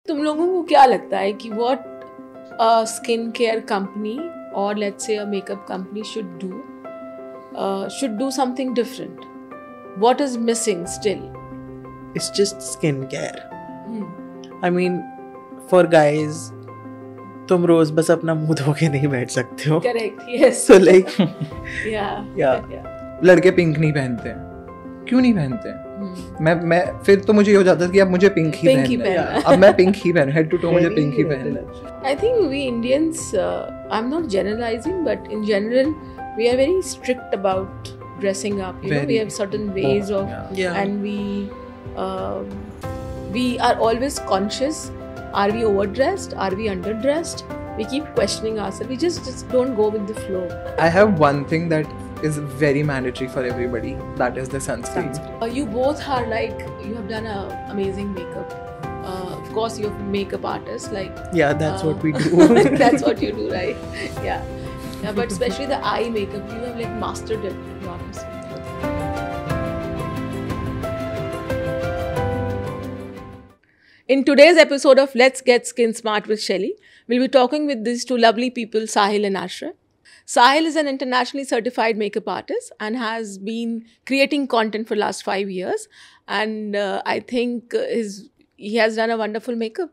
तुम लोगों को क्या लगता है कि what a skincare company or let's say a makeup company should do something different? What is missing still? It's just skincare. I mean, for guys, तुम रोज बस अपना मुंह धो के नहीं बैठ सकते हो. Correct. Yes. So like, yeah. लड़के पिंक नहीं पहनते हैं. क्यों नहीं पहनते हैं? मैं फिर तो मुझे ये हो जाता है कि अब मुझे पिंक ही पहनना है. अब मैं पिंक ही पहन, हेड टू टो मुझे पिंक ही पहनना है. I think we Indians, I'm not generalizing, but in general, we are very strict about dressing up. You know, we have certain ways and we are always conscious. Are we overdressed? Are we underdressed? We keep questioning ourselves. We just don't go with the flow. I have one thing that is very mandatory for everybody. That is the sunscreen. You both are like, you have done an amazing makeup. Of course, you're makeup artists. Like that's what we do. That's what you do, right? Yeah. But especially the eye makeup, you have like mastered it. To be honest. In today's episode of Let's Get Skin Smart with Shelly, we'll be talking with these two lovely people, Sahil and Ashray. Sahil is an internationally certified makeup artist and has been creating content for the last 5 years. And I think he has done a wonderful makeup.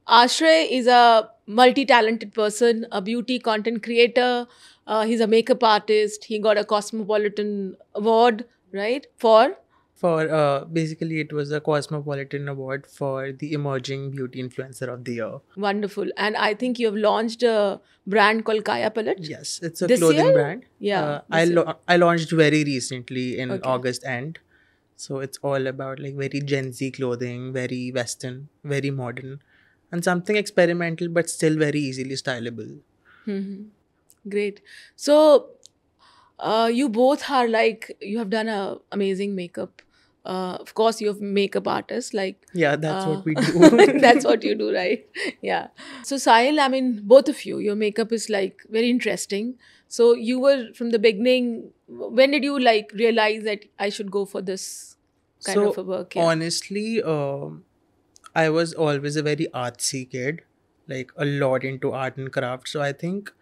Ashray is a multi-talented person, a beauty content creator. He's a makeup artist. He got a Cosmopolitan Award, right? For basically it was a Cosmopolitan Award for the Emerging Beauty Influencer of the Year. Wonderful. And I think you have launched a brand called Kaya Palette. Yes, it's a clothing brand. Yeah. I launched very recently in August end. So it's all about like very Gen Z clothing, very Western, very modern, and something experimental but still very easily stylable. Mm-hmm. Great. So you both are like, you have done an amazing makeup. Of course, you're makeup artists. Like that's what we do. That's what you do, right? Yeah. So Sahil, I mean, both of you, your makeup is like very interesting. So you were from the beginning. When did you like realize that I should go for this kind of a work? Yeah? Honestly, I was always a very artsy kid, like a lot into art and craft. So I think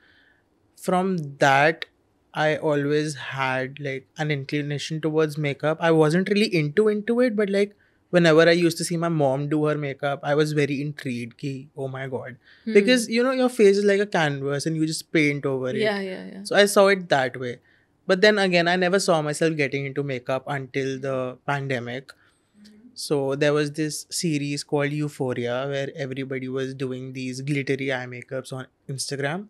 from that, I always had like an inclination towards makeup. I wasn't really into it, but like whenever I used to see my mom do her makeup, I was very intrigued. Ki, oh my god, because you know your face is like a canvas and you just paint over it. Yeah. So I saw it that way. But then again, I never saw myself getting into makeup until the pandemic. So there was this series called Euphoria where everybody was doing these glittery eye makeups on Instagram.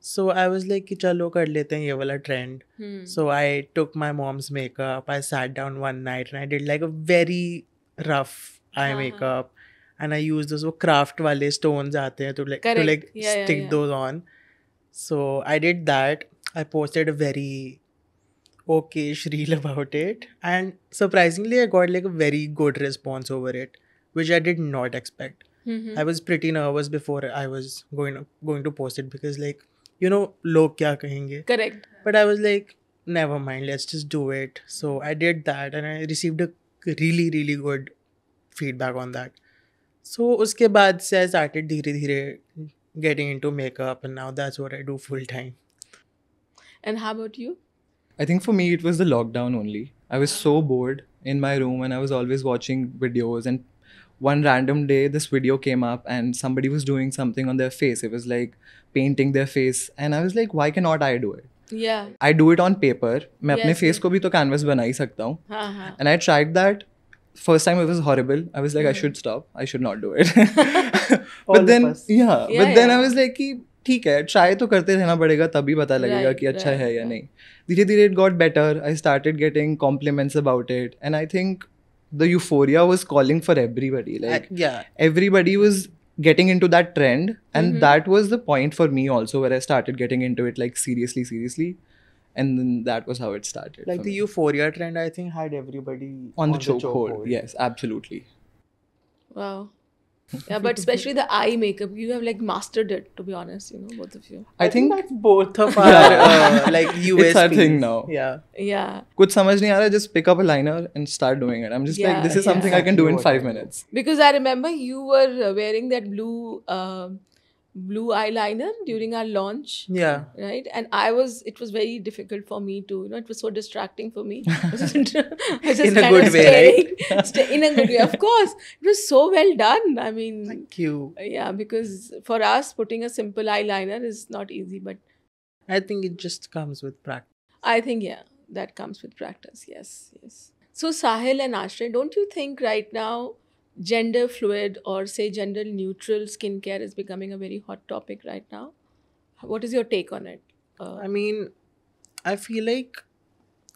So I was like, chalo kar lete hain ye wala trend. So I took my mom's makeup. I sat down one night and I did like a very rough eye makeup. And I used those craft wale stones aate hain to stick those on. So I did that. I posted a very okay-ish reel about it, and surprisingly I got like a very good response over it, which I did not expect. I was pretty nervous before I was going to post it because like, you know, log kya kahenge. Correct. But I was like, never mind, let's just do it. So I did that and I received a really really good feedback on that. So uske baad se I started dheere getting into makeup, and now that's what I do full time. And how about you? I think for me, it was the lockdown only. I was so bored in my room and I was always watching videos. And one random day, this video came up and somebody was doing something on their face. It was like painting their face. And I was like, why cannot I do it? Yeah. I do it on paper. मैं अपने face को भी तो canvas बना ही सकता हूँ. And I tried that. First time it was horrible. I was like, I should stop. I should not do it. But then I was like, ठीक है, try तो करते रहना पड़ेगा, तभी पता लगेगा कि अच्छा है या नहीं. धीरे-धीरे it got better. I started getting compliments about it, and I think the euphoria was calling for everybody. Like everybody was getting into that trend, and that was the point for me also where I started getting into it like seriously, and then that was how it started. Like the euphoria trend, I think had everybody on the chokehold. Yes, absolutely. Wow. Yeah, but especially the eye makeup, you have like mastered it, to be honest, you know, both of you. I think that's both of our like USPs. It's our thing now. Yeah. Yeah. कुछ समझ नहीं आ रहा, just pick up a liner and start doing it. I'm just like, Yeah, this is something I can do in Exactly 5 what I do. minutes. Because I remember you were wearing that blue eyeliner during our launch. Yeah. Right, and it was very difficult for me to, you know, it was so distracting for me. I was just In a kind good of way, right? staring, in a good way, of course. It was so well done. I mean, Thank you. yeah, because for us, putting a simple eyeliner is not easy, but I think it just comes with practice. I think, yeah, that comes with practice. Yes, yes. So, Sahil and Ashray, don't you think right now gender fluid or say gender neutral skincare is becoming a very hot topic right now? What is your take on it? I mean, I feel like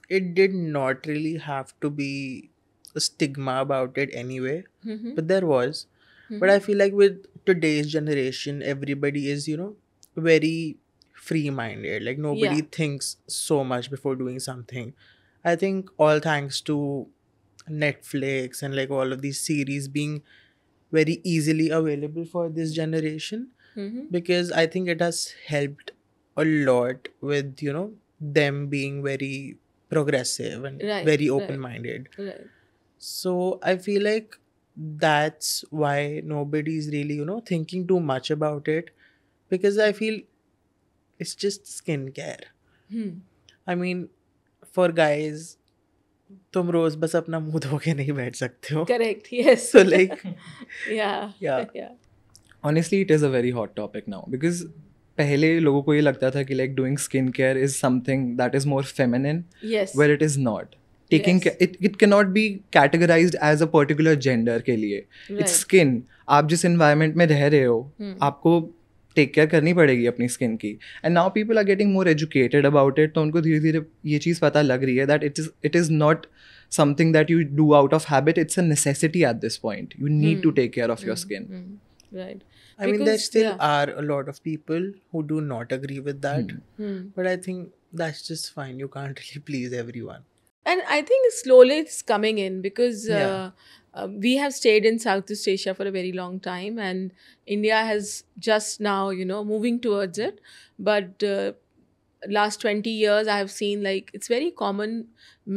it did not really have to be a stigma about it anyway, Mhm. but there was. But I feel like with today's generation, everybody is, you know, very free minded. Like nobody Yeah. thinks so much before doing something. I think all thanks to Netflix and like all of these series being very easily available for this generation, Mhm. because I think it has helped a lot with, you know, them being very progressive and Right, very right. open minded. Right. So I feel like that's why nobody's really, you know, thinking too much about it, because I feel it's just skincare. Hmm. I mean, for guys, तुम रोज बस अपना मुंह धो के नहीं बैठ सकते हो. Correct. Yes. So like, yeah. Yeah. Yeah. Honestly, it is a very hot topic now because पहले लोगों को ये लगता था कि like doing skincare is something that is more feminine, Yes. where it is not. Taking Yes. it cannot be categorized as a particular gender के लिए. Right. It's skin. आप जिस environment में रह रहे हो, आपको टेक केयर करनी पड़ेगी अपनी स्किन की. And now people are getting more educated about it, तो उनको धीरे धीरे ये चीज़ पता लग रही है that it is not something that you do out of habit, it's a necessity at this point. You need to take care of your skin. Right. I mean, there Because, still yeah. are a lot of people who do not agree with that. Hmm. But I think that's just fine. You can't really please everyone. And I think slowly it's coming in because Yeah. we have stayed in Southeast Asia for a very long time, and India has just now, you know, moving towards it. But last 20 years, I have seen like it's very common.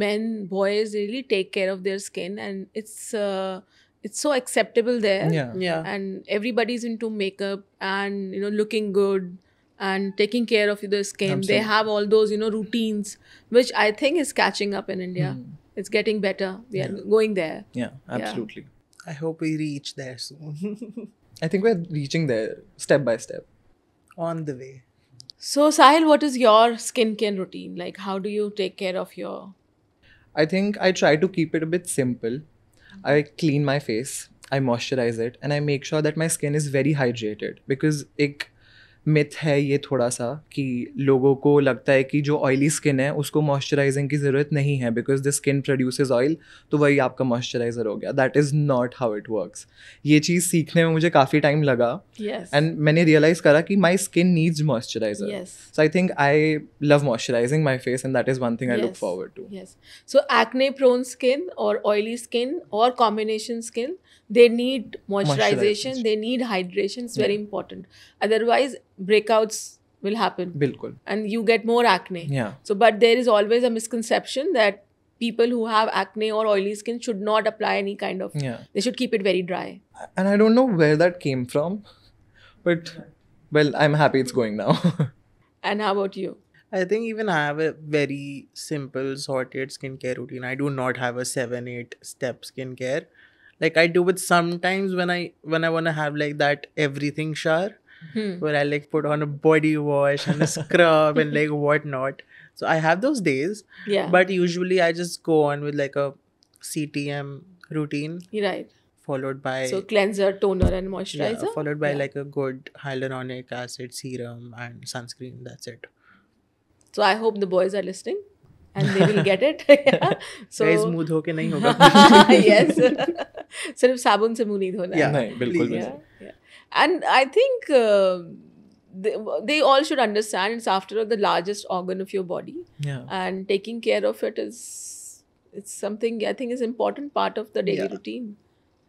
Men, boys really take care of their skin, and it's so acceptable there. Yeah. Yeah. And everybody's into makeup and, you know, looking good and taking care of their skin. They Absolutely. have all those, you know, routines, which I think is catching up in India. It's getting better. We are going there. Yeah, absolutely. I hope we reach there soon. I think we're reaching there step by step. On the way. So, Sahil, what is your skincare routine? Like, how do you take care of your... I think I try to keep it a bit simple. I clean my face, I moisturize it, and I make sure that my skin is very hydrated. Because एक myth है ये थोड़ा सा कि लोगों को लगता है कि जो ऑयली स्किन है उसको मॉइस्चराइजिंग की ज़रूरत नहीं है because the skin produces oil, तो वही आपका मॉइस्चराइजर हो गया. That is not how it works. ये चीज़ सीखने में मुझे काफ़ी टाइम लगा. Yes. एंड मैंने रियलाइज़ करा कि my skin needs moisturiser. Yes. So I think I love moisturising my face and that is one thing I look Yes. Forward to. Yes. So, acne-prone skin or oily skin or combination skin, they need moisturization. Moisturization. They need hydration. It's very important. Otherwise, breakouts will happen. बिल्कुल. And you get more acne. Yeah. So, but there is always a misconception that people who have acne or oily skin should not apply any kind of. Yeah. They should keep it very dry. And I don't know where that came from, but well, I'm happy it's going now. And how about you? I think even I have a very simple sorted skincare routine. I do not have a 7-8 step skincare. Like I do it sometimes when I want to have like that everything shower. Where I like put on a body wash and a scrub and like whatnot. So I have those days. Yeah. But usually I just go on with like a CTM routine You're right. followed by So, cleanser, toner, and moisturizer. followed by Yeah. like a good hyaluronic acid serum and sunscreen. That's it. So, I hope the boys are listening and they will get it. Yeah. So, Guys, मुंह धो के नहीं होगा. yes. सिर्फ साबुन से मुंह नहीं धोना. Yeah. नहीं, बिल्कुल please. Yeah, yeah. And I think they all should understand it's after all the largest organ of your body, Yeah. and taking care of it is it's something I think is important part of the daily Yeah. routine.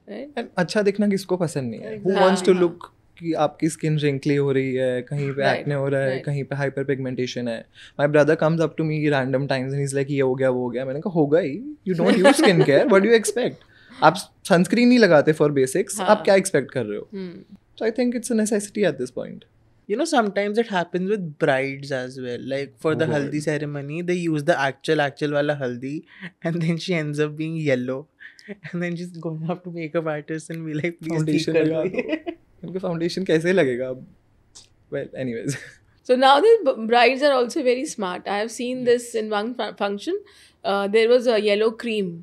right? And अच्छा दिखना किसको पसंद नहीं है? Who wants to look कि आपकी skin रिंकली हो रही है, कहीं पे एक्ने हो रहा है, कहीं पे हाइपर पिगमेंटेशन है. My brother comes up to me random times and he is like ये हो गया वो हो गया. मैंने कहा होगा ही. You don't use skin care, what do you expect? आप सनस्क्रीन नहीं लगाते फॉर बेसिक्स, आप क्या एक्सपेक्ट कर रहे हो? So I think it's a necessity at this point. You know, sometimes it happens with brides as well. Like for the haldi ceremony, they use the actual wala haldi, and then she ends up being yellow, and then she's going up to makeup artist and be like, please Foundation लगा दो. उनका foundation कैसे लगेगा? Well, anyways. So now the brides are also very smart. I have seen this in one function. There was a yellow cream.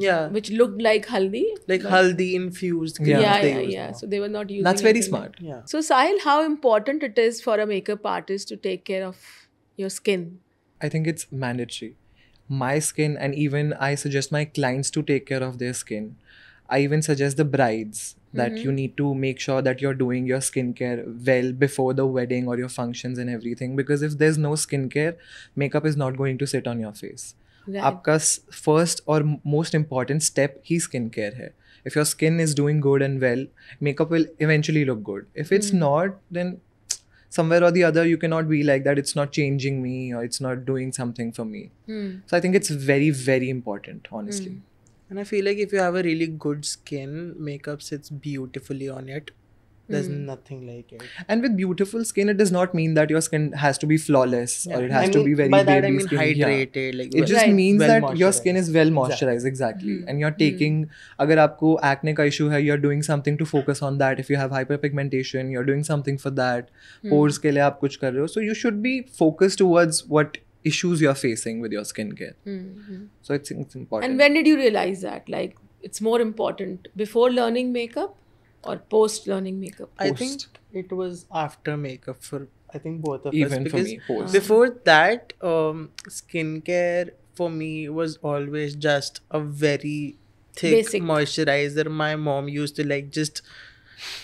Yeah, which looked like haldi. like haldi infused cream. Yeah. So they were not using. That's very smart. Yeah. So Sahil, how important it is for a makeup artist to take care of your skin? I think it's mandatory. My skin, and even I suggest my clients to take care of their skin. I even suggest the brides that you need to make sure that you're doing your skincare well before the wedding or your functions and everything. Because if there's no skincare, makeup is not going to sit on your face. Right. आपका first or most important step he skincare है. If your skin is doing good and well, makeup will eventually look good. If it's not, then somewhere or the other you cannot be like that it's not changing me or it's not doing something for me. So I think it's very, very important, honestly. And I feel like if you have a really good skin, makeup sits beautifully on it. There's nothing like it. And with beautiful skin, it does not mean that your skin has to be flawless or it has to be very by that baby I mean skin. hydrated. Like It just means well that your skin is well moisturized. moisturized, exactly. And you're taking, अगर आपको acne का issue है, you're doing something to focus on that. If you have hyperpigmentation, you're doing something for that. Pores के लिए आप कुछ कर रहे हो. So you should be focused towards what issues you're facing with your skincare. So it's important. And when did you realize that? Like, it's more important before learning makeup or post learning makeup? I think it was after makeup for I think both of us. Even for Because me, post. before that, skincare for me was always just a very thick Basic. moisturizer. My mom used to like just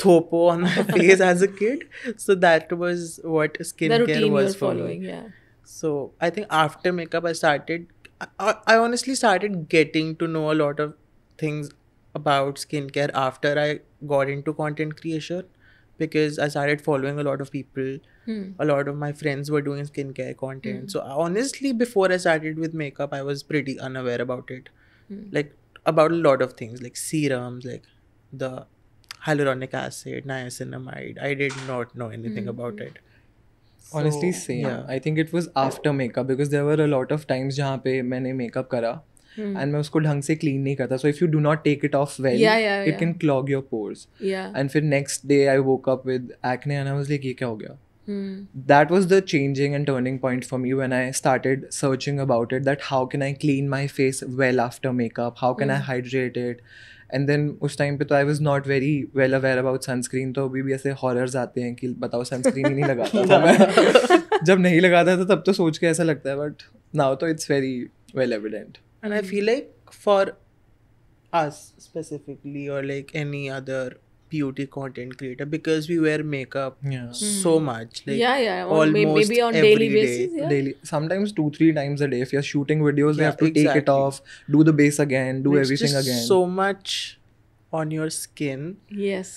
thopo on my face as a kid. So that was what The skincare routine was you're for following, me. yeah. So I think after makeup, I honestly started getting to know a lot of things about skincare after I got into content creation, because I started following a lot of people. A lot of my friends were doing skincare content. So honestly, before I started with makeup, I was pretty unaware about it. Like about a lot of things like serums, like the hyaluronic acid, niacinamide. I did not know anything about it. Honestly, So, same. yeah. I think it was after makeup because there were a lot of times जहाँ पे मैंने makeup करा and मैं उसको ढंग से clean नहीं करता. So if you do not take it off well, it can clog your pores. Yeah. And फिर next day I woke up with acne and I was like ये क्या हो गया? That was the changing and turning point for me when I started searching about it, that how can I clean my face well after makeup? How can I hydrate it? And then उस time पे तो I was not very well aware about sunscreen. तो अभी भी ऐसे horrors आते हैं कि बताओ sunscreen ही नहीं लगाता था मैं. जब नहीं लगाता था तब तो सोच के ऐसा लगता है, but now तो it's very well evident. And I feel like for us specifically, or like any other beauty content creator, because we wear makeup so much, like Yeah. Or almost maybe on every daily day. basis. Yeah. Daily, sometimes 2-3 times a day. If you're shooting videos, we Yeah, have to take it exactly. off, do the base again, do It's everything just again. so much on your skin. Yes.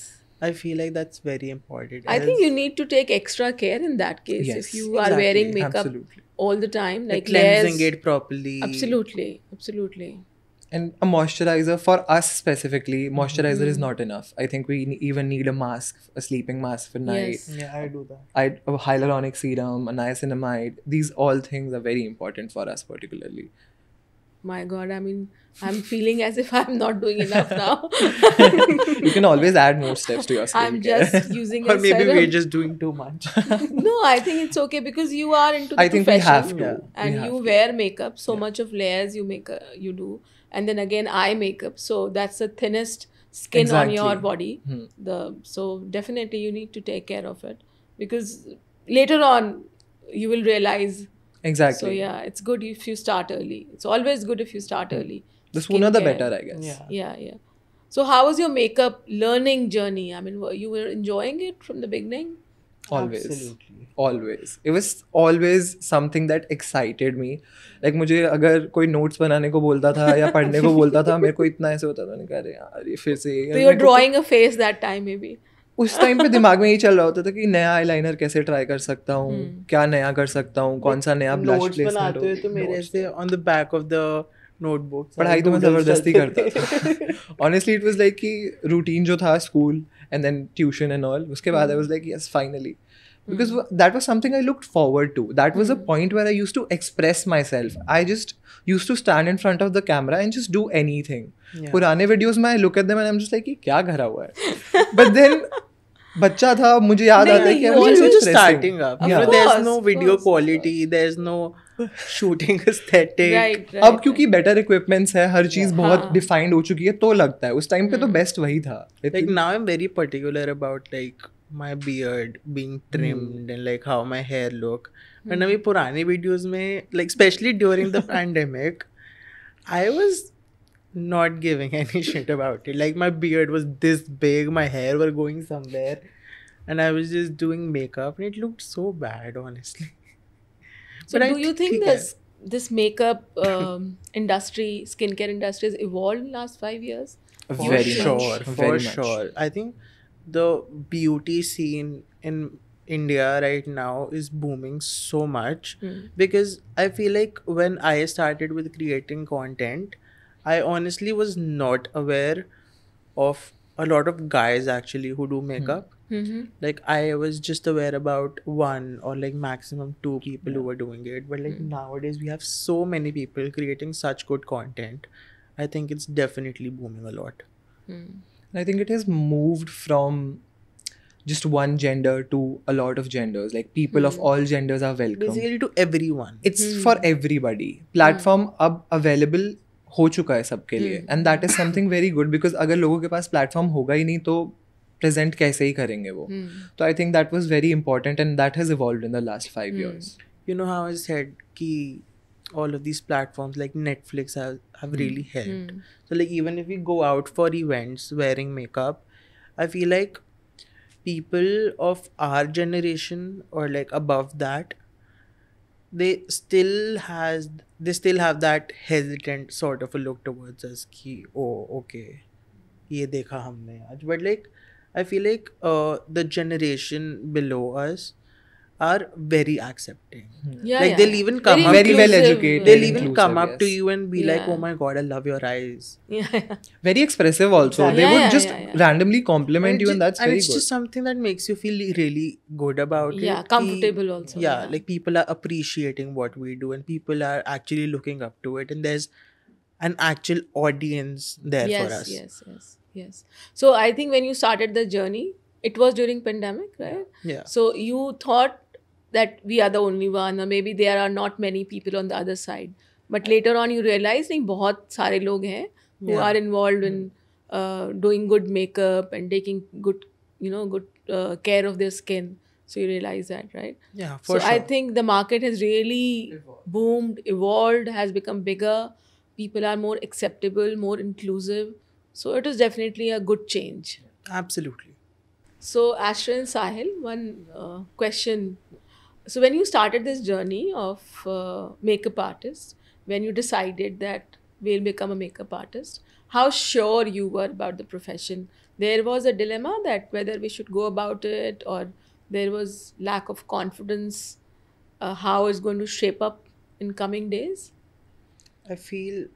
I feel like that's very important. I think you need to take extra care in that case Yes, if you are exactly, wearing makeup absolutely. all the time, like cleansing layers. it properly. Absolutely. And a moisturizer, for us specifically, moisturizer is not enough. I think we even need a mask, a sleeping mask for night. Yes. Yeah, I do that. A hyaluronic serum, a niacinamide. These all things are very important for us particularly. My God, I mean, I'm feeling as if I'm not doing enough now. You can always add more steps to your skincare. I'm just using Or a maybe serum. we're just doing too much. No, I think it's okay because you are into the I think we profession. have to. Yeah. And We have you to. wear makeup, so much of layers you make, you do, and then again eye makeup. So that's the thinnest skin on your Exactly. body. So definitely you need to take care of it because later on you will realize. Exactly. So yeah, it's good if you start early. It's always good if you start early. The sooner the Skincare. better, I guess. Yeah. Yeah. So how was your makeup learning journey? I mean, you were enjoying it from the beginning? Always. Absolutely. Always. It was always something that excited me. Like मुझे अगर कोई notes बनाने को बोलता था या पढ़ने को बोलता था, मेरे को इतना ऐसे होता था, मैंने कहा अरे यार ये फिर से. So you were drawing a face that time maybe. उस टाइम पे दिमाग में यही चल रहा होता था कि नया आईलाइनर कैसे ट्राई कर सकता हूँ, क्या नया कर सकता हूँ, कौन सा नया ब्लश Notes प्लेसमेंट बनाते हुए तो मेरे ऐसे on the back of the notebook. पढ़ाई तो मैं जबरदस्ती करता था. Honestly it was like कि रूटीन जो था school and then tuition and all, उसके बाद I was like yes finally, because that was something I looked forward to. That was a point where I used to express myself. I just used to stand in front of the camera and just do anything. पुराने videos में I look at them and I'm just like कि क्या भरा हुआ है. But then बच्चा था, मुझे याद आता है कि you were just starting up. Of You know, course, there's no of video course. quality, there's no shooting aesthetic. Right. अब क्योंकि बेटर इक्विपमेंट्स है, हर चीज बहुत डिफाइंड हो चुकी है, तो लगता है उस टाइम पे तो बेस्ट वही था. Like now I'm very particular about like my beard being trimmed and like how my hair look. And अभी पुराने videos में like especially during the pandemic, I was not giving any shit about it. Like my beard was this big, my hair were going somewhere, and I was just doing makeup, and it looked so bad, honestly. So But do you think ठीक है. this makeup industry, skincare industry has evolved in the last 5 years? For Very sure, much. for Very much. sure. I think the beauty scene in India right now is booming so much because I feel like when I started with creating content, I honestly was not aware of a lot of guys actually who do makeup. Like I was just aware about one or like maximum two people who were doing it, but like nowadays we have so many people creating such good content. I think it's definitely booming a lot. I think it has moved from just one gender to a lot of genders. Like people of all genders are welcome. Basically to everyone. It's for everybody. Platform अब available हो चुका है सबके लिए, and that is something very good because अगर लोगों के पास platform होगा ही नहीं तो present कैसे ही करेंगे वो. तो I think that was very important and that has evolved in the last 5 years. You know how I said ki all of these platforms like Netflix have really helped. So like even if we go out for events wearing makeup, I feel like people of our generation or like above that, they still have that hesitant sort of a look towards us ki oh okay ye dekha humne aaj. But like I feel like the generation below us are very accepting. Like they'll even come up Very to well you. educated, They'll even inclusive, come up to yes. you and be like, Yeah. oh my god, I love your eyes. Very expressive also. They Yeah, would yeah, just yeah, yeah. randomly compliment you and that's very it's good. just something that makes you feel really good about it. Yeah, comfortable also, Yeah, yeah. like people are appreciating what we do and people are actually looking up to it, and there's an actual audience there for us. Yes. So I think when you started the journey, it was during pandemic, right? Yeah. So you thought that we are the only one, or maybe there are not many people on the other side. But later on, you realize नहीं बहुत सारे लोग हैं who Yeah. are involved in doing good makeup and taking good care of their skin. So you realize that, right? Yeah, for So sure. I think the market has really boomed, evolved, has become bigger. People are more acceptable, more inclusive. So it is definitely a good change. Absolutely. So Ashra and Sahil, one question. So when you started this journey of makeup artist, when you decided that we'll become a makeup artist, how sure you were about the profession? There was a dilemma that whether we should go about it, or there was lack of confidence, how it's going to shape up in coming days? I feel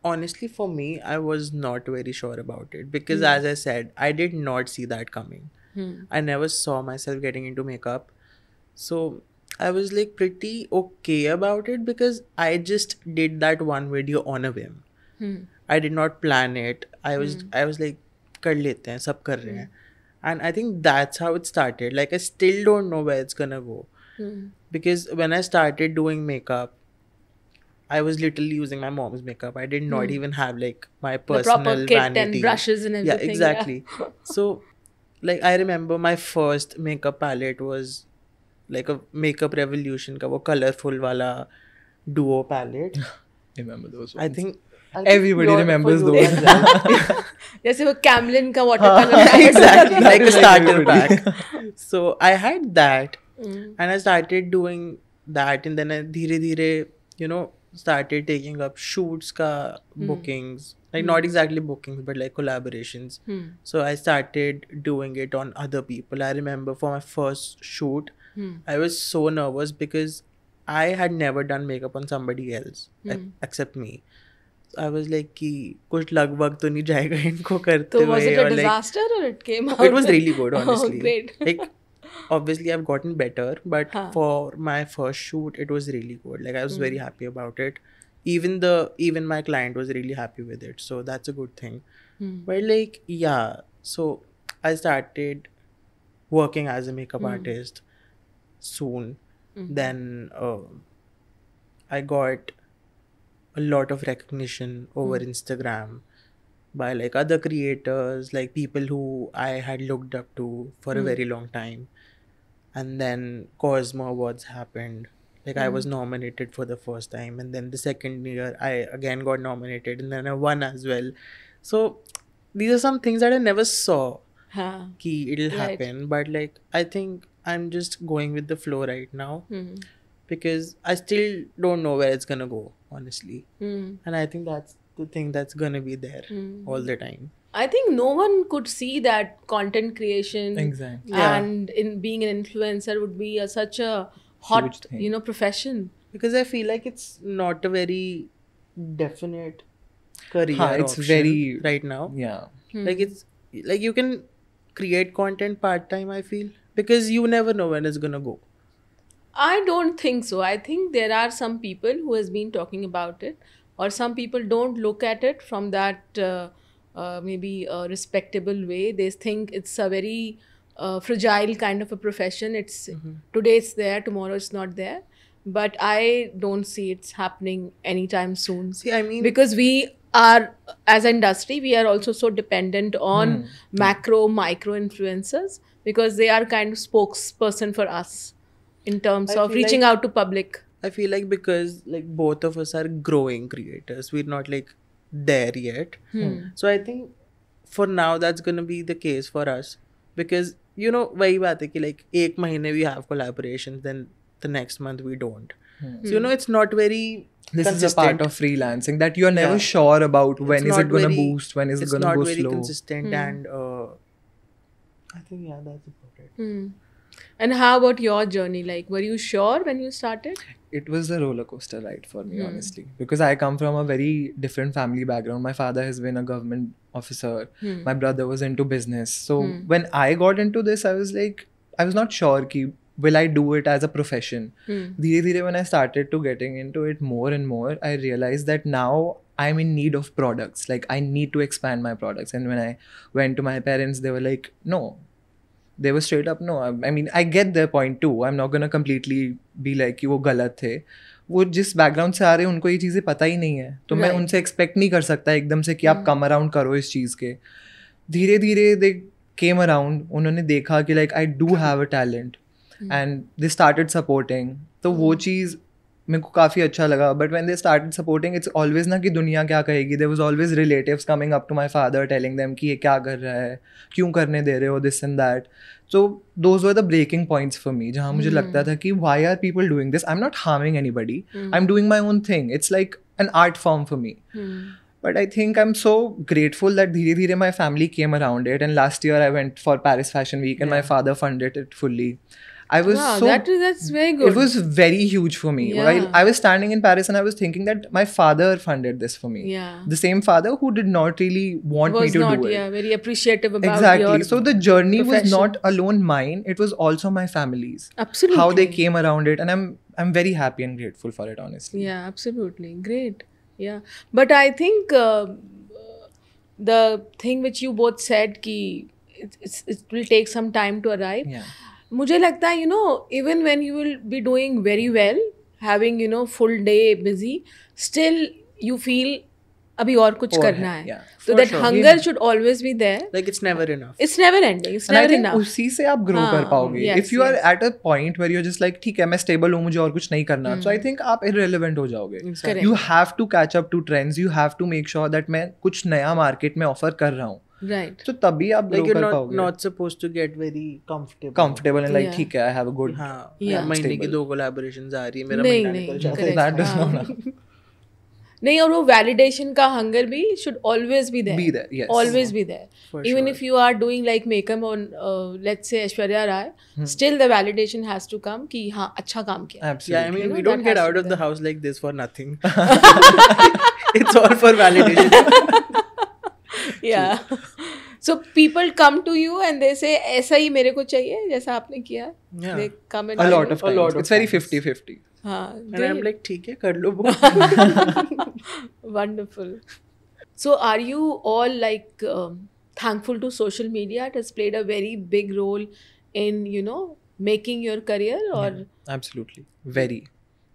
honestly for me, I was not very sure about it because as I said, I did not see that coming. I never saw myself getting into makeup. So I was like pretty okay about it because I just did that one video on a whim. I did not plan it. I was like कर लेते हैं, सब कर रहे हैं. And I think that's how it started. Like I still don't know where it's gonna go. Because when I started doing makeup, I was literally using my mom's makeup. I did not even have like my The personal proper kit vanity. and brushes and everything. Yeah, exactly. So like I remember my first makeup palette was like a Makeup Revolution ka wo colorful wala duo palette. Remember those I ones. think Everybody remembers those. जैसे वो Camlin का water color Exactly, like a starter Everybody. pack. So I had that, and I started doing that, and then I dhire started taking up shoots ka bookings, like not exactly bookings but like collaborations. So I started doing it on other people. I remember for my first shoot, I was so nervous because I had never done makeup on somebody else except me. I was like कि कुछ लगभग तो नहीं जाएगा इनको करते So हुए. was it a or like- disaster or it came out? It was really good, honestly. Oh, great. Like, obviously, I've gotten better, but for my first shoot, it was really good. Like, I was very happy about it. Even my client was really happy with it, so that's a good thing. But like, yeah, so I started working as a makeup artist soon. Then I got a lot of recognition over Instagram by like other creators, like people who I had looked up to for a very long time. And then Cosmo Awards happened. Like I was nominated for the first time, and then the second year I again got nominated, and then I won as well. So these are some things that I never saw ki it'll happen, but like I think I'm just going with the flow right now because I still don't know where it's gonna go, honestly. And I think that's the thing that's gonna be there all the time. I think no one could see that content creation Exactly. and in being an influencer would be such a hot, Huge thing. profession. Because I feel like it's not a very definite career it's option very- right now. Yeah. Like it's like you can create content part-time, I feel, because you never know when it's gonna go. I don't think so. I think there are some people who has been talking about it, or some people don't look at it from that maybe a respectable way. They think it's a very fragile kind of a profession. It's today it's there, tomorrow it's not there. But I don't see it's happening anytime soon. See, I mean, Because we are, as an industry, we are also so dependent on macro, micro influencers because they are kind of spokesperson for us in terms I of feel reaching like- out to public. I feel like because like both of us are growing creators, we're not like there yet. So I think for now that's gonna be the case for us because वही बात है कि like एक महीने we have collaborations, then the next month we don't. So it's not very This consistent. is a part of freelancing that you're never Yeah. sure about when It's is it not going to very- boost, when is it it's going to not go very slow. consistent and I think that's about it. And how about your journey? Like, were you sure when you started? It was a roller coaster ride for me, honestly, because I come from a very different family background. My father has been a government officer. My brother was into business. So when I got into this, I was like, I was not sure ki, will I do it as a profession? Dheere dheere, when I started to getting into it more and more, I realized that now I'm in need of products. Like I need to expand my products. And when I went to my parents, they were like, no. They were straight up, no. I mean, I get their point too. I'm not gonna completely be like कि वो गलत थे. वो जिस background से आ रहे हैं उनको ये चीज़ें पता ही नहीं है, तो मैं उनसे एक्सपेक्ट नहीं कर सकता एकदम से कि आप कम अराउंड करो इस चीज़ के. धीरे धीरे दे केम अराउंड, उन्होंने देखा कि like I do have a talent and they started supporting. तो वो चीज़ मेरे को काफ़ी अच्छा लगा. But when they started supporting, it's always ना कि दुनिया क्या कहेगी. There was always relatives coming up to my father telling them कि ये क्या कर रहा है, क्यों करने दे रहे हो, this and that. So those were the breaking points for me, जहाँ मुझे लगता था कि why are people doing this? I'm not harming anybody. I'm doing my own thing. It's like an art form for me. But I think I'm so grateful that धीरे धीरे my family came around it. And last year I went for Paris Fashion Week and my father funded it fully. I was Wow, so... that's very good. It was very huge for me. Yeah. While I was standing in Paris and I was thinking that my father funded this for me. Yeah. The same father who did not really want me was to not do it. very appreciative about Exactly. your So the journey was profession. not alone mine. It was also my family's. Absolutely. How they came around it, and I'm very happy and grateful for it, honestly. Yeah, absolutely. Great. Yeah. But I think the thing which you both said ki it will take some time to arrive. Yeah. मुझे लगता है even when you will be doing very well, having full day busy, still you feel अभी और कुछ और करना है, है. yeah. So For that sure. hunger should always be there. Like it's never enough. It's never ending. It's And I never think enough. उसी से आप ग्रो हाँ, कर पाओगे. yes, If you are yes. at a point where you're just like ठीक है मैं stable हूँ मुझे और कुछ नहीं करना, so I think आप irrelevant हो जाओगे. Exactly. You have to catch up to trends. You have to make sure that मैं कुछ नया market में offer कर रहा हूँ. Right. So तभी आप Like grow you're कर पाओगे. not supposed to get very comfortable. Comfortable and like Yeah. ठीक है I have a good. हाँ. Yeah. महीने की Stable. 2 collaborations आ रही है मेरा नहीं, महीना नहीं, निकल जाता है. correct. That does हाँ. not. नहीं, और वो वैलिडेशन का हंगर भी should always be there. Be there, yes. Always be there. For Even sure. if you are doing like makeup on let's say Aishwarya Rai, still the validation has to come कि हाँ अच्छा काम किया. Absolutely. Yeah, I mean, You know, we don't that get has to out be of the there. house like this for nothing. It's all for validation. Yeah. So people come to you and they say ऐसा ही मेरे को चाहिए जैसा आपने किया. Yeah. They come and A tell lot you. of times. lot of It's very times. 50-50. हाँ. And I'm like, ठीक है कर लो वो. Wonderful. So, are you all like thankful to social media? It has played a very big role in making your career, or Absolutely. Very.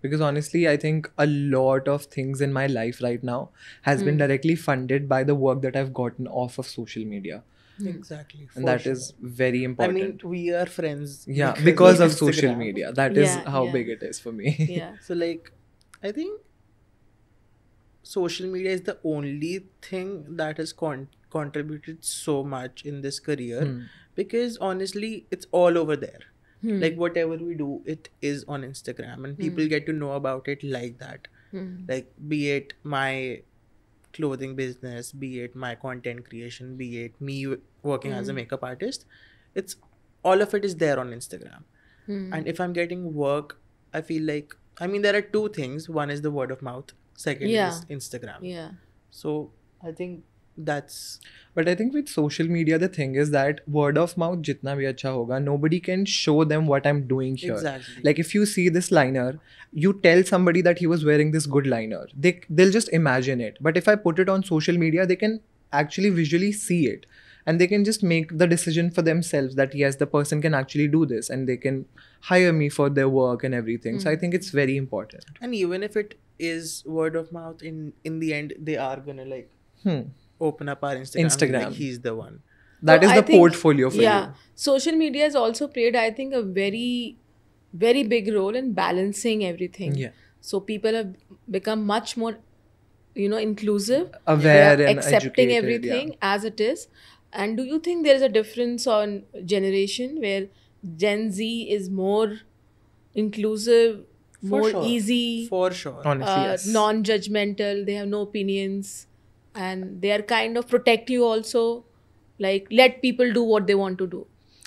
Because honestly, I think a lot of things in my life right now has been directly funded by the work that I've gotten off of social media. Exactly. And that is very I important. mean, we are friends. Yeah, because of Instagram. social media. That is Yeah, how yeah. big it is for me. yeah, So like, I think social media is the only thing that has contributed so much in this career, because honestly, it's all over there. Like whatever we do, it is on Instagram, and people get to know about it like that. Like, be it my clothing business, be it my content creation, be it me working as a makeup artist, it's all of it is there on Instagram. And if I'm getting work, I feel like, I mean, there are two things. One is the word of mouth, second Yeah. is Instagram. yeah, So I think that's But I think with social media, the thing is that word of mouth jitna bhi acha hoga, nobody can show them what I'm doing here. Exactly. Like if you see this liner, you tell somebody that he was wearing this good liner. They'll just imagine it. But if I put it on social media, they can actually visually see it. And they can just make the decision for themselves that yes, the person can actually do this, and they can hire me for their work and everything. So I think it's very important. And even if it is word of mouth, in the end, they are gonna like open up our Instagram. Like, he's the one. That So is I the think- portfolio for yeah. you. Social media has also played, I think, a very, very big role in balancing everything. Yeah. So people have become much more, inclusive, Aware They are and accepting educated, everything as it is. And do you think there is a difference on generation where Gen Z is more inclusive, For more sure. easy, For sure. Honestly, yes. non-judgmental, they have no opinions, and they are kind of protect you also, like let people do what they want to do.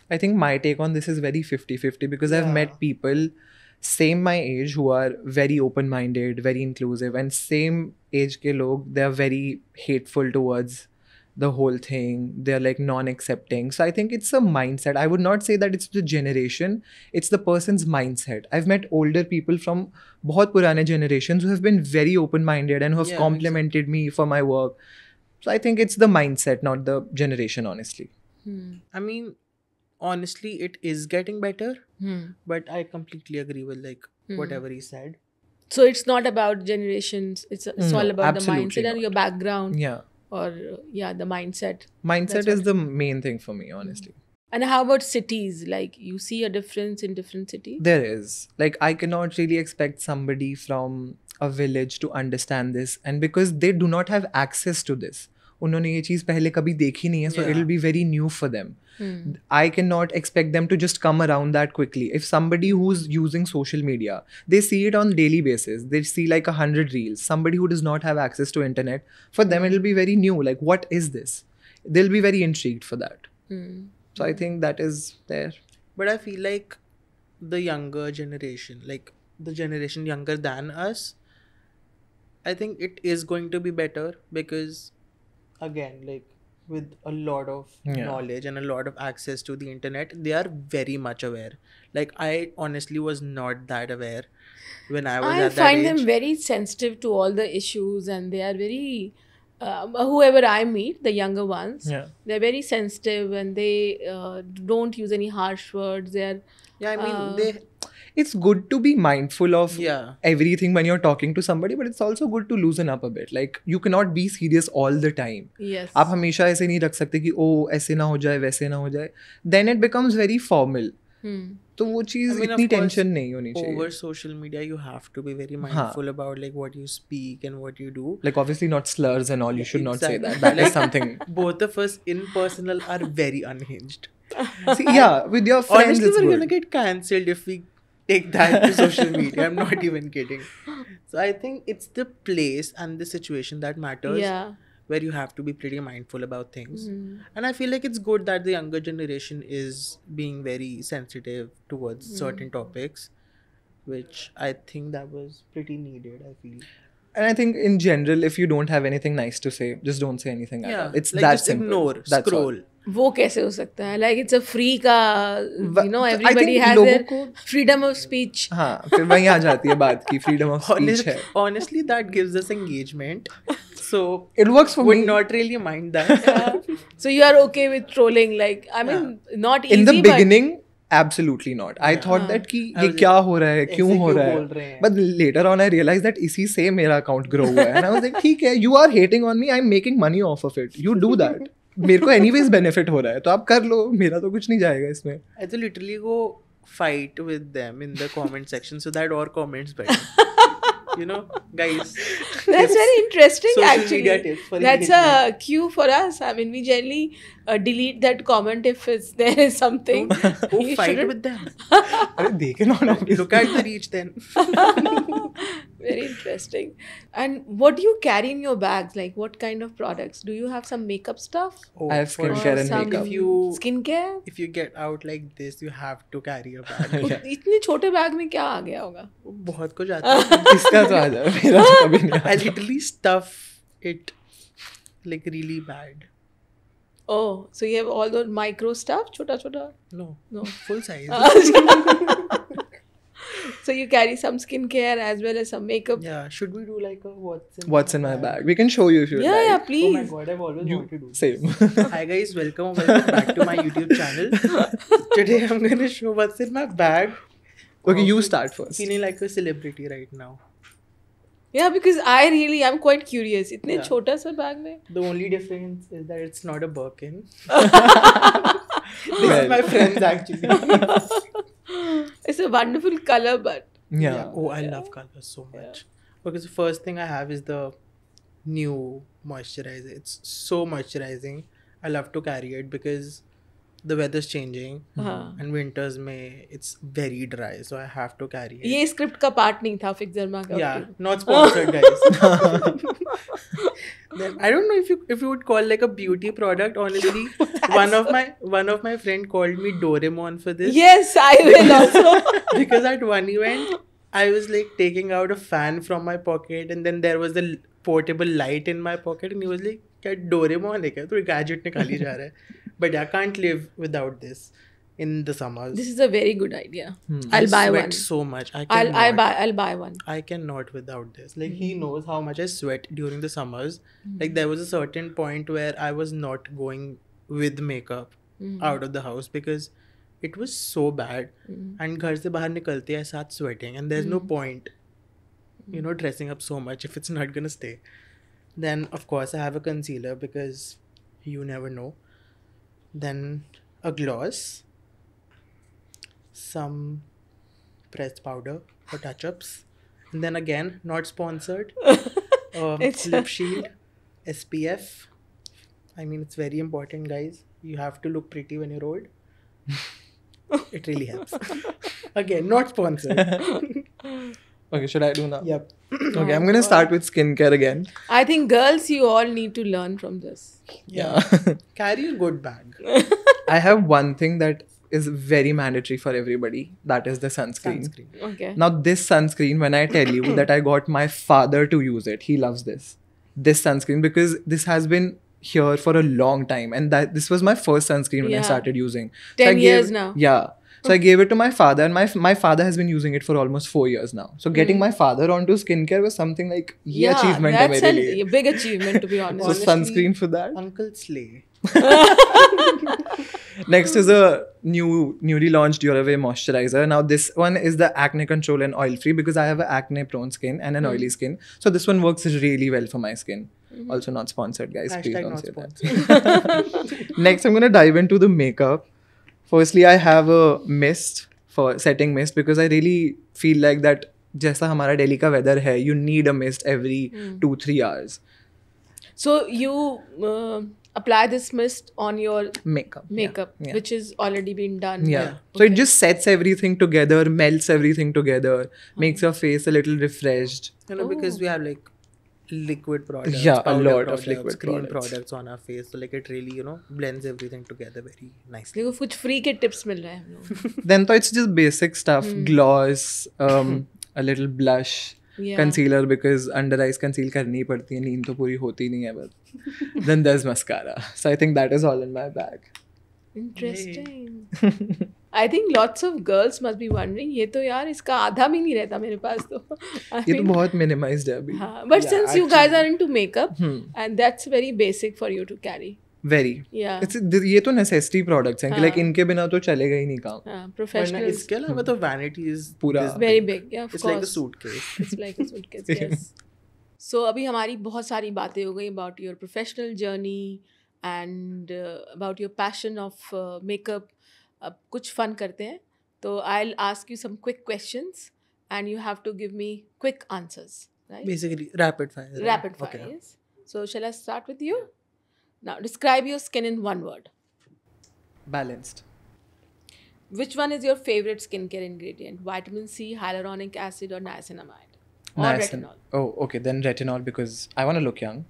I think my take on this is very 50-50 because I've Yeah. met people same my age who are very open-minded, very inclusive, and same age ke log, they are very hateful towards the whole thing. They're like non-accepting. So I think it's a mindset. I would not say that it's the generation, it's the person's mindset. I've met older people from bahut purane generations who have been very open-minded and who have Yeah, complimented me for my work. So I think it's the mindset, not the generation, honestly. I mean, honestly, it is getting better, Hmm. but I completely agree with like whatever he said. So it's not about generations. It's No, all about the absolutely mindset and not. your background, Yeah. or the mindset. Mindset That's is the main thing for me, honestly. And how about cities? Like you see a difference in different cities? There is. Like, I cannot really expect somebody from a village to understand this. And because they do not have access to this, उन्होंने ये चीज़ पहले कभी देखी नहीं है, so Yeah. it'll be very new for them. I cannot expect them to just come around that quickly. If somebody who's using social media, they see it on daily basis, they see like 100 reels. Somebody who does not have access to internet, for them it'll be very new. Like, what is this? They'll be very intrigued for that. So I think that is there. But I feel like the younger generation, like the generation younger than us, I think it is going to be better because, again, like with a lot of Yeah. knowledge and a lot of access to the internet, they are very much aware. Like, I honestly was not that aware when I was I at that find age. them very sensitive to all the issues, and they are very whoever I meet, the younger ones, Yeah. they're very sensitive, and they don't use any harsh words. They are Yeah, I mean, it's good to be mindful of Yeah. everything when you're talking to somebody, but it's also good to loosen up a bit. Like you cannot be serious all the time. Yes. आप हमेशा ऐसे नहीं रख सकते कि ओ ऐसे ना हो जाए वैसे ना हो जाए. Then it becomes very formal. तो वो चीज़ I mean, इतनी of course, टेंशन नहीं होनी चाहिए. Over social media, you have to be very mindful about like what you speak and what you do. Like obviously not slurs and all. You should not say Exactly. that. That is something. Both of us in personal are very unhinged. See, yeah, with your friends Honestly, it's we're good. gonna get cancelled if we take that to social media. I'm not even kidding. So I think it's the place and the situation that matters. Yeah. Where you have to be pretty mindful about things. And I feel like it's good that the younger generation is being very sensitive towards certain topics, which I think that was pretty needed, I feel. And I think in general, if you don't have anything nice to say, just don't say anything at all. It's like that just simple. ignore, That's scroll. all. वो कैसे हो सकता है? Like it's a free का, you know, I everybody think has लोगों their को- freedom of speech. हाँ, फिर वहीं आ जाती है बात की freedom of speech है. Honestly, that gives us engagement. So It works for would me. not really mind that. So you are okay with trolling? Like I mean, not easy. In the but beginning, absolutely not. I thought that कि I ये was क्या हो रहा है, ऐसे क्यों हो क्यों रहा बोल रहे है. हैं? But later on, I realized that इसी से मेरा account grow हुआ है. And I was like, ठीक है, you are hating on me, I'm making money off of it. You do that. मेरे को anyways benefit हो रहा है, तो आप कर लो. मेरा तो कुछ नहीं जाएगा इसमें. I had to literally go fight with them in the comment section so that our comments better. You know, guys. That's very interesting. Social actually, media tips for that's a cue for us. I mean, we generally delete that comment if there is something. Go You fight shouldn't- with them. अरे देखे ना Look at the reach then. Very interesting. And what do you carry in your bags? Like, what kind of products? Do you have some makeup stuff? Oh, I have for skincare sure. and some makeup. skincare? If you get out like this, you have to carry a bag. इतने छोटे bag में क्या आ गया होगा? वो बहुत कुछ आता है. इसका तो आ जाए, मेरा तो कभी नहीं I आया. literally stuff it like really bad. Oh, so you have all those micro stuff, chota chota. No, No. full size. So you carry some skincare as well as some makeup. Yeah, should we do like a What's in my bag? We can show you if you Yeah, like. yeah, Oh my please. god, I've always wanted to do. Same. Hi guys, welcome back to my YouTube channel. Today I'm gonna show what's in my bag. Okay, you start first. Feeling like a celebrity right now. Yeah, because I'm quite curious. इतने Yeah. छोटा सा bag में. The only difference is that it's not a Birkin. This is my friends actually. It's a wonderful color, but Yeah. Oh, I love colors so much. Because the first thing I have is the new moisturizer. It's so moisturizing. I love to carry it because the weather's changing and winters may it's very dry, so I have to carry it. ये script का part नहीं था fix जर्मा का. Yeah, not sponsored, guys. Then I don't know if you would call like a beauty product. Honestly, one of my friend called me Doraemon for this. Yes, I will also. Because at one event I was like taking out a fan from my pocket and then there was a portable light in my pocket and he was like, क्या Doraemon है क्या? तो gadget निकाली जा रहा है. But I can't live without this in the summers. This is a very good idea. I I'll buy sweat one. so much. I'll buy one. I cannot without this. Like he knows how much I sweat during the summers. Like there was a certain point where I was not going with makeup out of the house because it was so bad. And घर से बाहर निकलते हैं साथ sweating and there's no point, you know, dressing up so much if it's not gonna stay. Then of course I have a concealer because you never know. Then a gloss. Some pressed powder for touch-ups. And then again, not sponsored. Lip shield, SPF. I mean, it's very important, guys. You have to look pretty when you're old. It really helps. Again, not sponsored. Okay, should I do now? Yep. Okay, I'm gonna start with skincare again. I think girls, you all need to learn from this. Yeah. Carry a good bag. I have one thing that is very mandatory for everybody. That is the sunscreen. Okay. Now, this sunscreen, when I tell you that I got my father to use it, he loves this sunscreen because this has been here for a long time, and that this was my first sunscreen when I Yeah. started using. 10 I years gave, now. Yeah. So I gave it to my father, and my father has been using it for almost 4 years now. So getting my father onto skincare was something like, ye achievement hai that's mere liye. a big achievement, to be honest. So sunscreen for that. Uncle Slay. Next is a newly launched Duraway moisturizer. Now this one is the acne control and oil free because I have an acne prone skin and an oily skin. So this one works really well for my skin. Also not sponsored, guys. Please Hashtag don't not say sponsored. that. Next, I'm gonna dive into the makeup. Firstly, I have a mist for setting mist because I really feel like that जैसा हमारा दिल्ली का weather है, you need a mist every 2-3 hours. So you apply this mist on your Makeup. Yeah. which is already been done. Yeah. So it just sets everything together, melts everything together, makes your face a little refreshed. You know, because we have like liquid products, Yeah, a powder lot of products, liquid cream products. products on our face. So like it really, you know, blends everything together very nicely. देखो कुछ free के tips मिल रहे हैं हम लोग. Then तो it's just basic stuff, gloss, a little blush, Yeah. concealer because under eyes conceal करनी ही पड़ती है, नींद तो पूरी होती नहीं है but then there's mascara. So I think that is all in my bag. Interesting. I think lots of girls must be wondering ये तो यार इसका आधा भी नहीं रहता मेरे पास तो. I ये तो mean, बहुत minimized है अभी. हाँ, but Yeah, since you guys are into makeup and that's very basic for you to carry. Very. Yeah. ये तो necessity products हैं कि like इनके बिना तो चलेगा ही नहीं काम. हाँ, वरना professionals. इसके अलावा तो vanity is पूरा this Very big. Yeah, of It's course. like a suitcase. It's like a suitcase, yes. So अभी हमारी बहुत सारी बातें हो गई about your professional journey and about your passion of makeup. अब कुछ fun करते हैं. तो I'll ask you some quick questions and you have to give me quick answers, right? Basically, rapid fire. right? Rapid fire, Okay. yes. So shall I start with you? Now describe your skin in one word. balanced. Which one is your favorite skincare ingredient? Vitamin C, hyaluronic acid, or niacinamide? Or retinol? Oh, okay. Then retinol because I want to look young.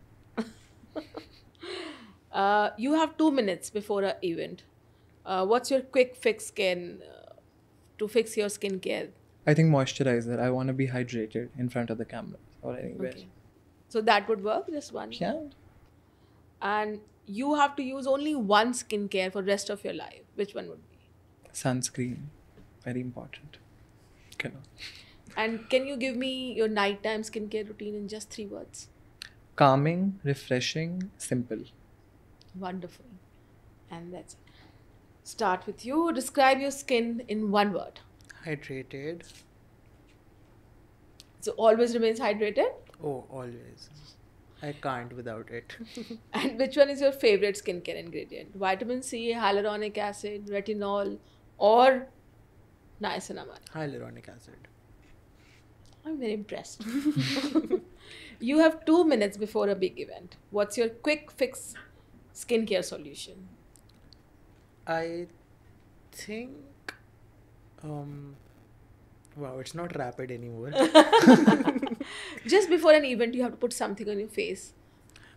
You have 2 minutes before an event. What's your quick fix to fix your skincare? I think moisturizer. I want to be hydrated in front of the camera or anywhere. Okay. So that would work, just one. Yeah. And you have to use only one skincare for rest of your life. Which one would be? Sunscreen. Very important. Okay, no. And can you give me your nighttime skincare routine in just 3 words? Calming, refreshing, simple. Wonderful. And that's it. Start with you. Describe your skin in one word. Hydrated. So always remains hydrated. Oh, always. I can't without it. And which one is your favorite skincare ingredient? Vitamin C, hyaluronic acid, retinol, or niacinamide? Hyaluronic acid. I'm very impressed. You have 2 minutes before a big event. What's your quick fix skincare solution? I think, wow, it's not rapid anymore. Just before an event, you have to put something on your face.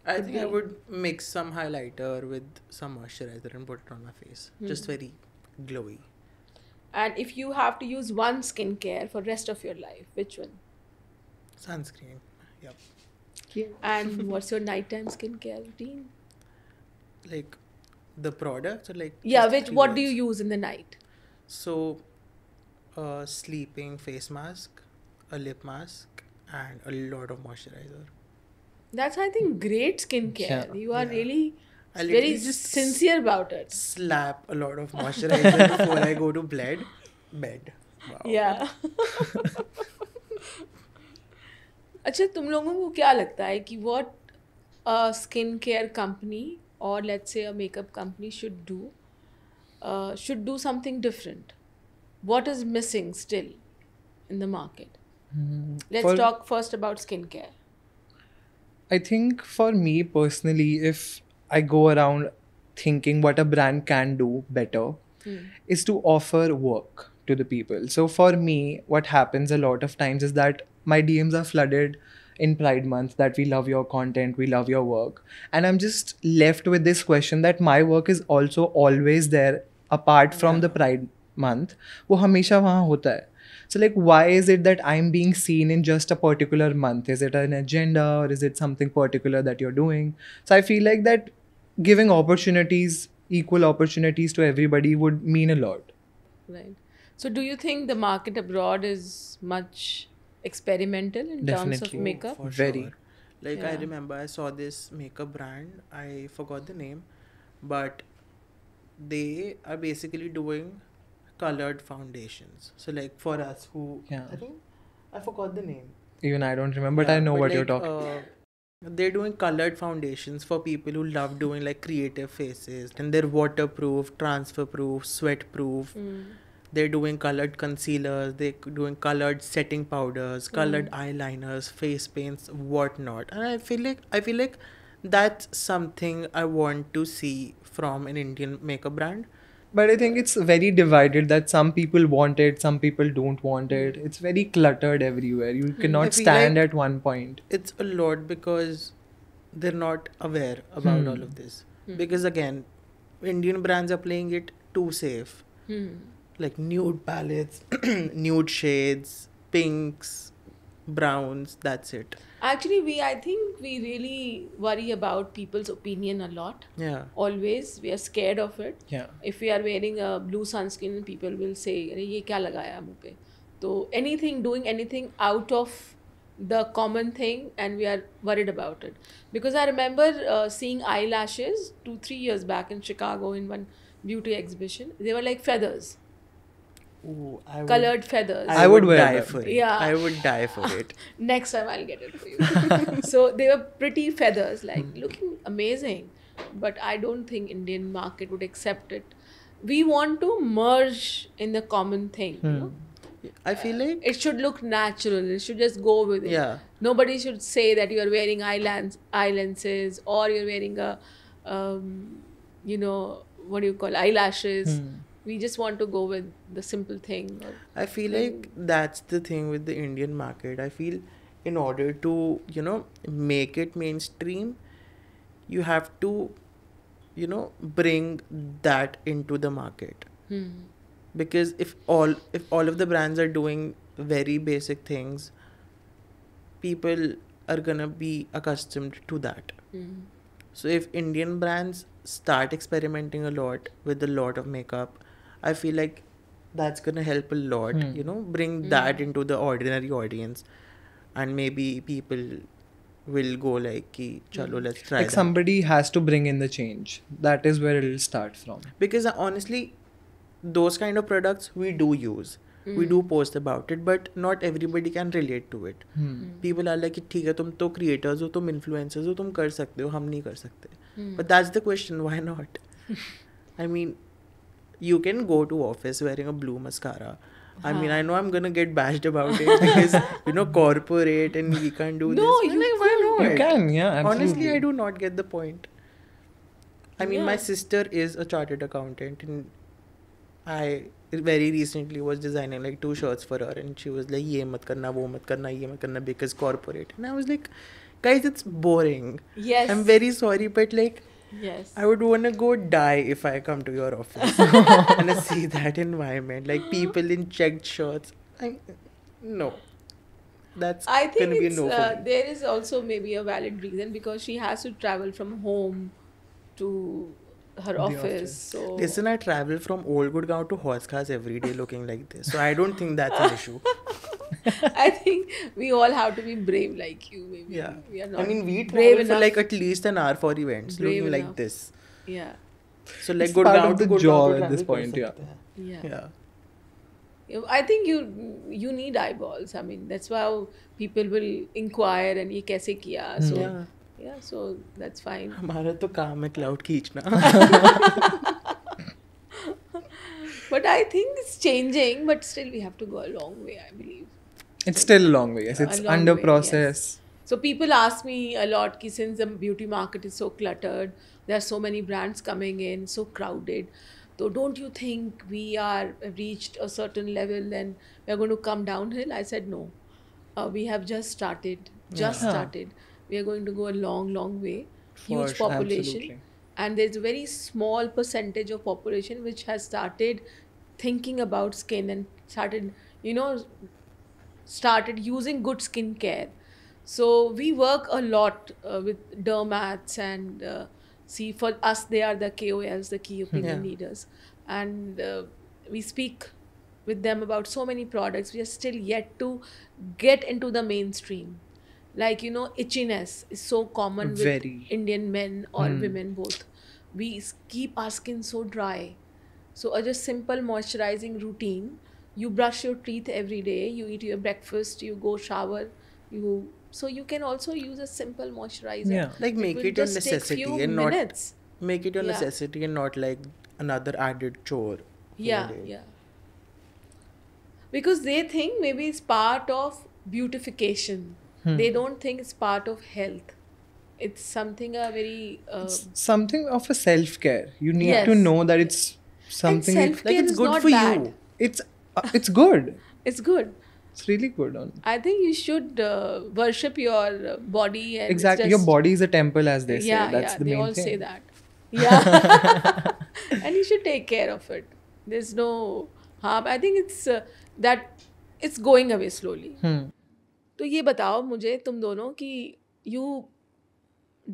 I think I would mix some highlighter with some moisturizer and put it on my face. Just very glowy. And if you have to use one skincare for rest of your life, which one? Sunscreen. Yep. And what's your nighttime skincare routine? Like the products or like Yeah, just three what do you words? use in the night? So, sleeping face mask, a lip mask, and a lot of moisturizer. That's, I think, great skincare. Yeah. You are really I very literally just sincere about it. slap a lot of moisturizer before I go to bed. Wow. Yeah. अच्छा, तुम लोगों को क्या लगता है कि what a skincare company or let's say a makeup company should do something different? What is missing still in the market? Let's talk first about skincare. I think for me personally, if I go around thinking what a brand can do better, is to offer work to the people. So for me, what happens a lot of times is that my DMs are flooded in Pride Month that we love your content, we love your work. And I'm just left with this question that my work is also always there apart from the Pride Month. वो हमेशा वहाँ होता है. So like, why is it that I'm being seen in just a particular month? Is it an agenda or is it something particular that you're doing? So I feel like that giving opportunities, equal opportunities to everybody would mean a lot. Right. So do you think the market abroad is much experimental in terms of Definitely. makeup? For Very. sure. Like I Yeah. remember I saw this makeup brand. I forgot the name, but they are basically doing colored foundations. So like for us who Yeah. I think I forgot the name. Even I don't remember, but Yeah, I know but what you're like, talking. they're doing colored foundations for people who love doing like creative faces, and they're waterproof, transfer proof, sweat proof. They're doing colored concealers, they're doing colored setting powders, colored eyeliners, face paints, whatnot. And I feel like that's something I want to see from an Indian makeup brand. But I think it's very divided that some people want it, some people don't want it. It's very cluttered everywhere. You I cannot feel stand like at one point. it's a lot because they're not aware about all of this. Because again, Indian brands are playing it too safe. Like nude palettes, nude shades, pinks, browns, that's it. Actually, I think we really worry about people's opinion a lot. Yeah. Always, we are scared of it. Yeah. If we are wearing a blue sunscreen, people will say, "अरे ये क्या लगाया मुँह पे?" So doing anything out of the common thing, and we are worried about it. Because I remember seeing eyelashes 2-3 years back in Chicago in one beauty exhibition. They were like feathers, Ooh, colored feathers. I would wear die them. for it. Yeah. I would die for it. Next time I'll get it for you. So they were pretty feathers, like looking amazing. But I don't think Indian market would accept it. We want to merge in the common thing. You know? I feel like It should look natural. It should just go with it. Yeah. Nobody should say that you are wearing eyelenses or you're wearing a, what do you call eyelashes. We just want to go with the simple thing. I feel like that's the thing with the Indian market. I feel in order to, make it mainstream, you have to, bring that into the market. Because if all of the brands are doing very basic things, people are gonna be accustomed to that. So if Indian brands start experimenting a lot with a lot of makeup, I feel like that's gonna help a lot, bring that into the ordinary audience, and maybe people will go like, "Ki, chalo, let's try Like that." somebody has to bring in the change. That is where it'll start from. Because honestly, those kind of products we do use. We do post about it, but not everybody can relate to it. People are like, ठीक है, तुम तो creators हो, तुम influencers हो, तुम कर सकते हो, हम नहीं कर सकते. But that's the question, why not? I mean, you can go to office wearing a blue mascara. I mean, I know I'm gonna get bashed about it because, corporate and we can't do No, this. you Like, why not? You can, yeah, absolutely. Honestly, I do not get the point. I mean, my Yeah. sister is a chartered accountant, and I very recently was designing like 2 shirts for her, and she was like, "Ye mat karna, wo mat karna, ye mat karna," because corporate. And I was like, guys, it's boring. Yes. I'm very sorry, but like, Yes. I would want to go die if I come to your office and I see that environment, like people in checked shirts. No, that's I think gonna be a it's, no for me. there is also maybe a valid reason because she has to travel from home to her office. So Listen, I travel from Old Gurgaon to Horse Cars every day looking like this, so I don't think that's an issue. I think we all have to be brave like you. Maybe Yeah, we are I not mean, we brave travel for enough. like at least an hour for events, Brave looking like enough. this. Yeah, So like It's part Gurgaon of to the Gurgaon job to at travel this kar point, yeah. sakte hain. yeah. Yeah. I think you need eyeballs. I mean, that's why people will inquire and ये कैसे किया. So Yeah. so that's fine. हमारा तो काम है cloud खींचना. But I think it's changing. But still, we have to go a long way. I believe. It's still a long way. Yes, it's A long under way, process. So people ask me a lot ki since the beauty market is so cluttered, there are so many brands coming in, so crowded. So don't you think we are reached a certain level and we are going to come downhill? I said no. We have just started. Started. We are going to go a long, long way. Huge sure, population. absolutely. And there's a very small percentage of population which has started thinking about skin and started, started using good skincare. So we work a lot with dermats and see, for us they are the KOLs, the key opinion leaders, and we speak with them about so many products. We are still yet to get into the mainstream. Like, itchiness is so common with Very. Indian men or women both. keep our skin so dry. So a just simple moisturizing routine. You brush your teeth every day. You eat your breakfast. You go shower. So you can also use a simple moisturizer. Yeah. Like make will it your just take necessity few and minutes. not make it your Yeah. necessity and not like another added chore. in a Yeah, day. yeah. Because they think maybe it's part of beautification. They don't think it's part of health. It's something a very Something of a self care. You need to Yes. know that it's and something. self-care Like it's is good not for bad. you. It's good. It's good. It's really good. I think you should worship your body and it's Exactly. Your just- body is a temple, as they say. Yeah, That's yeah. the They main all thing. say that. Yeah, and you should take care of it. There's no harm. I think it's that it's going away slowly. तो ये बताओ मुझे तुम दोनों कि you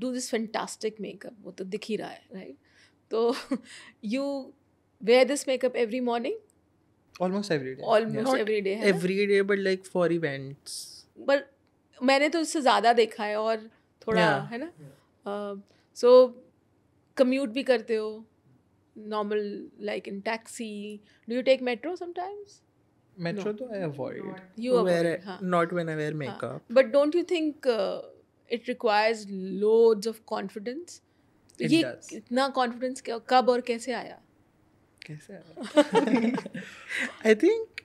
do this fantastic makeup. वो तो दिख ही रहा है, right? तो you wear this makeup every morning, Almost every day. almost Not every day, है ना? every day, but like for events. पर मैंने तो इससे ज़्यादा देखा है और थोड़ा Yeah. है ना सो कम्यूट भी करते हो normal like in taxi do you take metro sometimes Metro though I avoid. You Not when I wear makeup. But don't you think it requires loads of confidence It ये does. इतना confidence कब और कैसे आया कैसे आया? I think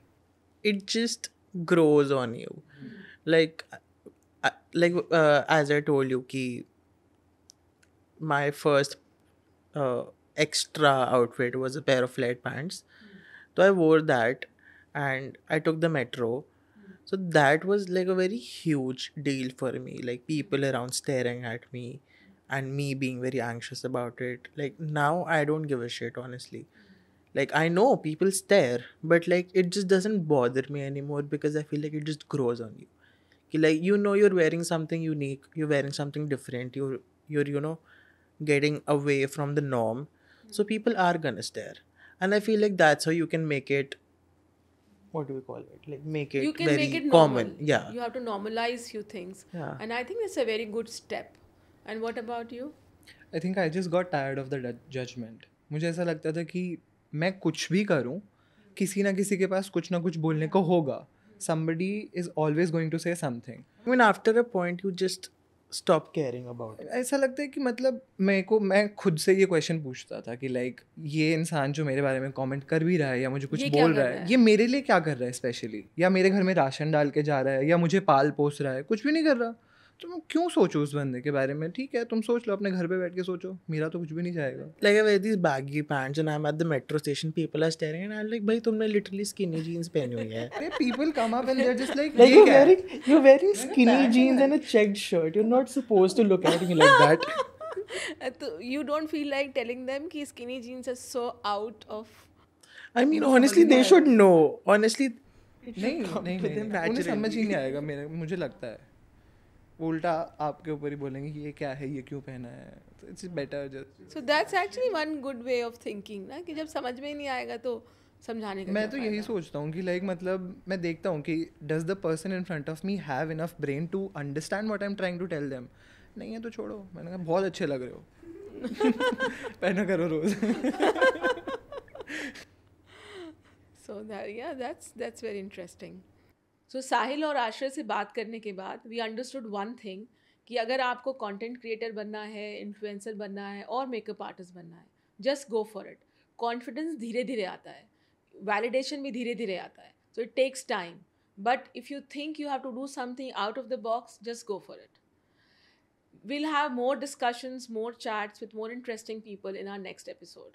it just grows on you. Like, as I told you, ki my first extra outfit was a pair of flat pants. So I wore that, and I took the metro. So that was like a very huge deal for me. Like people around staring at me, and me being very anxious about it. Like now I don't give a shit, honestly. Like I know people stare, but like it just doesn't bother me anymore because I feel like it just grows on you. Ki, like you're wearing something unique, you're wearing something different, you're getting away from the norm. So people are gonna stare. And I feel like that's how you can make it, what do we call it? Like make it you can very make it common. normal. Yeah. You have to normalize few things Yeah. and I think that's a very good step. And what about you? I think I just got tired of the judgment. मुझे ऐसा लगता था कि मैं कुछ भी करूं किसी ना किसी के पास कुछ ना कुछ बोलने को होगा. Somebody is always going to say something. I mean, after a point, you just stop caring about it. ऐसा लगता है कि मतलब मैं खुद से ये क्वेश्चन पूछता था कि लाइक ये इंसान जो मेरे बारे में कमेंट कर भी रहा है या मुझे कुछ ये क्या बोल कर रहा रहा है है? ये मेरे लिए क्या कर रहा है स्पेशली, या मेरे घर में राशन डाल के जा रहा है या मुझे पाल पोस रहा है, कुछ भी नहीं कर रहा. तो मैं क्यों सोचूं उस बंदे के बारे में. ठीक है तुम सोच लो अपने घर पे बैठ के सोचो, मेरा तो कुछ भी नहीं जाएगा. Like I wear these baggy pants and I'm at the metro station, people are staring and I'm like, भाई तुमने literally skinny jeans पहनी हुई है. People come up and they're just like Like ये क्या है? you're wearing skinny jeans and a checked shirt. You're not supposed to look at me like that. So you don't feel like telling them कि skinny jeans are so out of I mean, honestly, they should know. Honestly, नहीं नहीं to them नहीं, उन्हें समझ ही naturally. नहीं आएगा. मुझे लगता है उल्टा आपके ऊपर ही बोलेंगे कि ये क्या है, ये क्यों पहना है. It's better just. so that's actually one good way of thinking ना कि जब समझ में ही नहीं आएगा तो समझाने का मैं क्या तो यही फायदा? सोचता हूँ कि लाइक मतलब मैं देखता हूँ कि does the person in front of me have enough brain to understand what I am trying to tell them. नहीं है तो छोड़ो. मैंने कहा बहुत अच्छे लग रहे हो. पहना करो रोज. So that's very interesting. So साहिल और आश्रय से बात करने के बाद we understood one thing कि अगर आपको कंटेंट क्रिएटर बनना है, इन्फ्लुएंसर बनना है और मेकअप आर्टिस्ट बनना है, just go for it. Confidence धीरे धीरे आता है, वैलिडेशन भी धीरे धीरे आता है. So it takes time, but if you think you have to do something out of the box, just go for it. We'll have more discussions, more chats with more interesting people in our next episode.